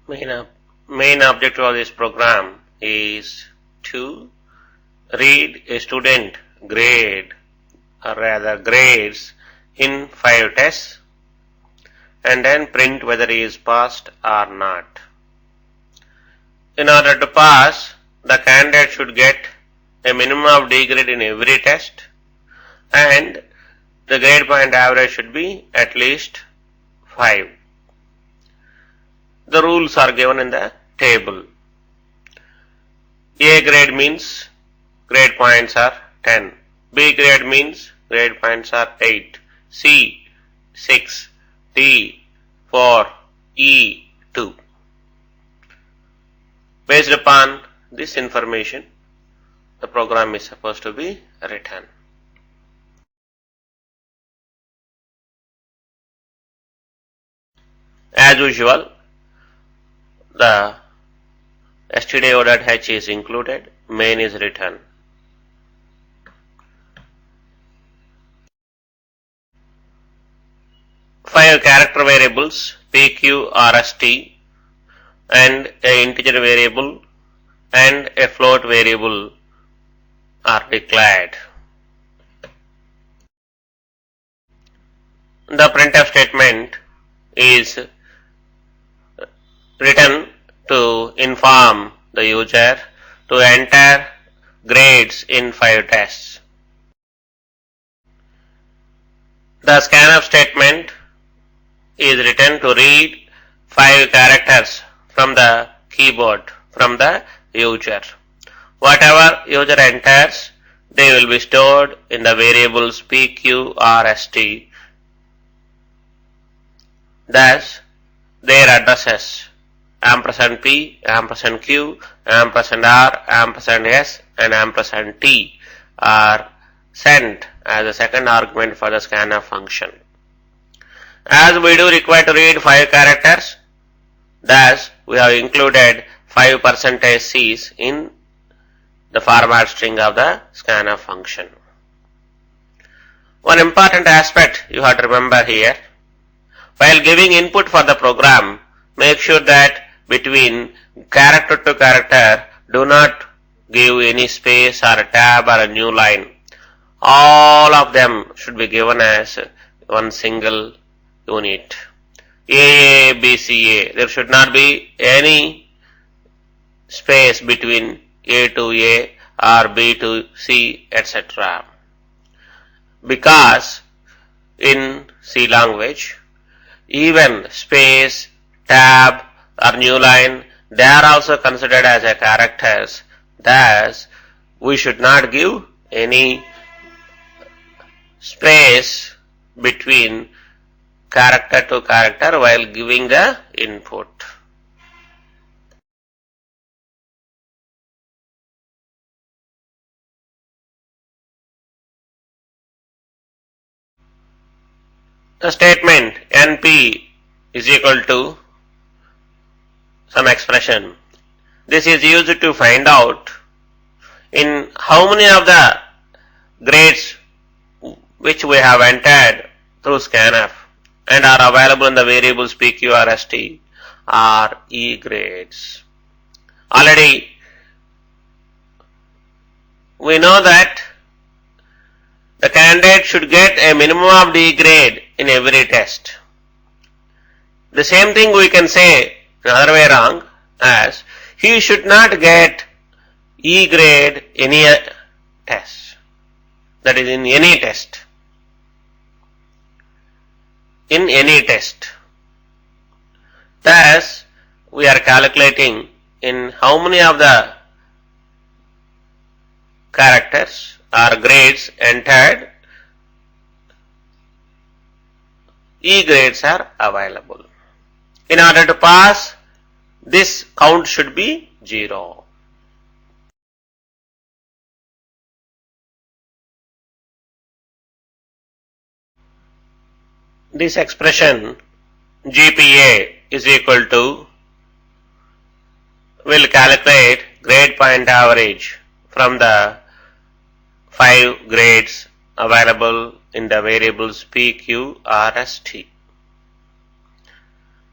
Main objective of this program is to read a student grade or rather grades in 5 tests and then print whether he is passed or not. In order to pass, the candidate should get a minimum of D grade in every test and the grade point average should be at least 5. The rules are given in the table. A grade means grade points are 10. B grade means grade points are 8. C 6. D 4. E 2. Based upon this information, the program is supposed to be written. As usual, the stdio.h is included, main is written. Five character variables p, q, r, s, t and an integer variable and a float variable are declared. The printf statement is written to inform the user to enter grades in 5 tests. The scanf statement is written to read 5 characters from the keyboard from the user. Whatever user enters, they will be stored in the variables p, q, r, s, t. Thus, their addresses ampersand p, ampersand q, ampersand r, ampersand s and ampersand t are sent as a second argument for the scanf function. As we do require to read 5 characters, thus we have included 5% C's in the format string of the scanf function. One important aspect you have to remember here, while giving input for the program, make sure that between character to character do not give any space or a tab or a new line. All of them should be given as one single unit. A, B, C, A. There should not be any space between A to A or B to C, etc. Because in C language, even space, tab or new line, they are also considered as a characters. Thus, we should not give any space between character to character while giving the input. The statement NP is equal to some expression. This is used to find out in how many of the grades which we have entered through scanf and are available in the variables p, q, r, s, t are E grades. Already we know that the candidate should get a minimum of D grade in every test. The same thing we can say another way around as he should not get E grade in any test. That is in any test. In any test. Thus, we are calculating in how many of the characters or grades entered E grades are available. In order to pass, this count should be 0. This expression GPA is equal to, will calculate grade point average from the 5 grades available in the variables p, q, r, s, t.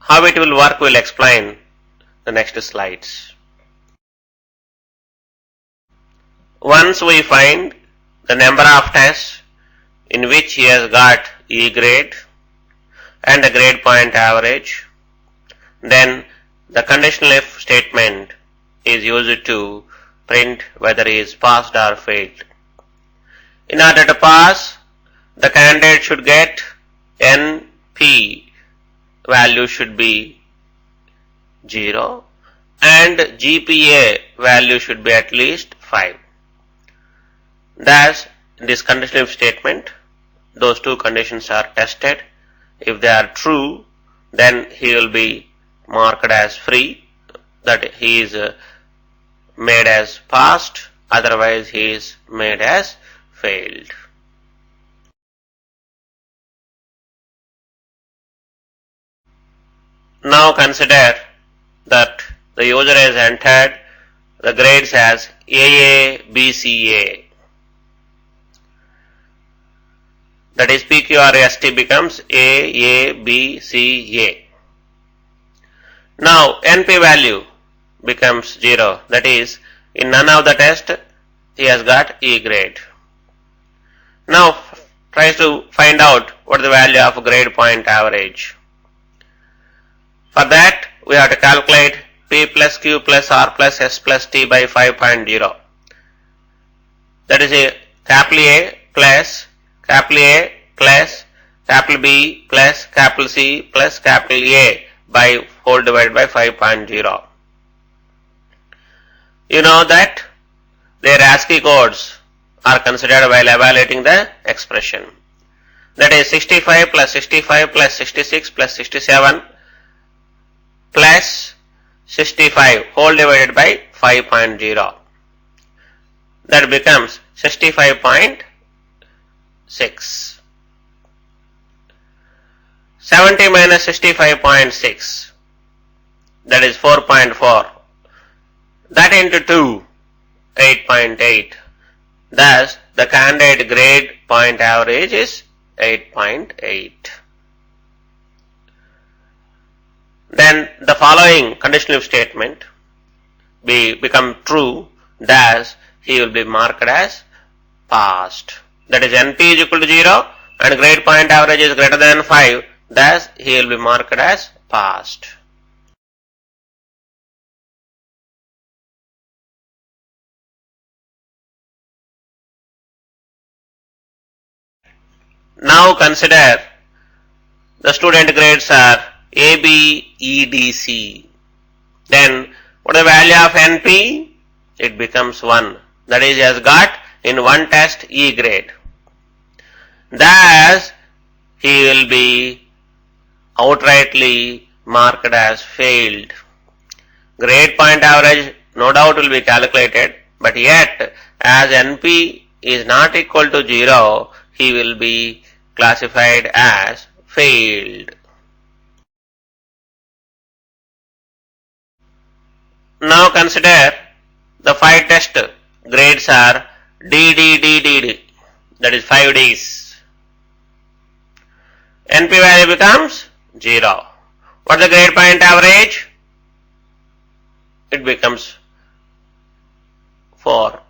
How it will work we will explain the next slides. Once we find the number of tests in which he has got E grade and a grade point average, then the conditional if statement is used to print whether he is passed or failed. In order to pass, the candidate should get NP value should be 0 and GPA value should be at least 5. Thus, in this conditional if statement, those two conditions are tested. If they are true, then he will be marked as free, that he is made as passed, otherwise he is made as failed. Now consider that the user has entered the grades as AA, BCA. That is PQRST becomes A, B, C, A. Now NP value becomes 0. That is, in none of the tests he has got E grade. Now tries to find out what the value of grade point average. For that, we have to calculate P plus Q plus R plus S plus T by 5.0. That is a capital A plus capital A plus capital B plus capital C plus capital A by whole divided by 5.0. You know that their ASCII codes are considered while evaluating the expression. That is 65 plus 65 plus 66 plus 67 plus 65 whole divided by 5.0. That becomes 65.6. 70 minus 65.6, that is 4.4. That into 2, 8.8. Thus, the candidate grade point average is 8.8. Then the following conditional if statement become true, thus he will be marked as passed. That is, NP is equal to 0 and grade point average is greater than 5, thus he will be marked as passed. Now consider the student grades are A, B, E, D, C. Then what is the value of NP? It becomes 1. That is, he has got in one test E grade. Thus, he will be outrightly marked as failed. Grade point average no doubt will be calculated, but yet as NP is not equal to 0, he will be classified as failed. Now consider the 5 test grades are D, that is 5 Ds. NP value becomes 0. What is the grade point average? It becomes 4.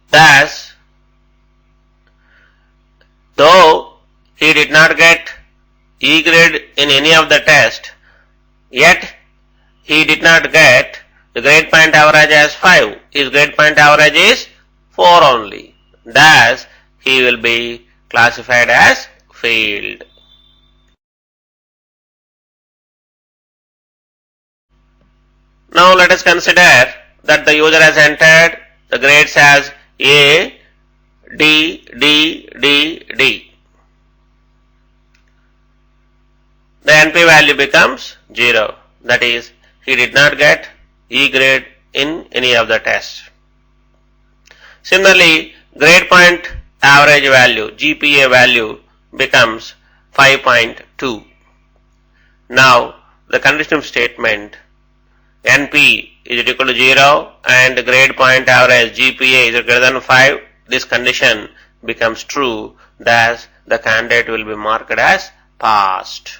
Thus, though he did not get E grade in any of the tests, yet he did not get the grade point average as 5. His grade point average is 4 only. Thus, he will be classified as failed. Now let us consider that the user has entered the grades as A, D, D, D, D. The NP value becomes 0. That is, he did not get E grade in any of the tests. Similarly, grade point average value, GPA value becomes 5.2. Now, the conditional statement NP is equal to 0 and grade point average GPA is greater than 5. This condition becomes true, thus the candidate will be marked as passed.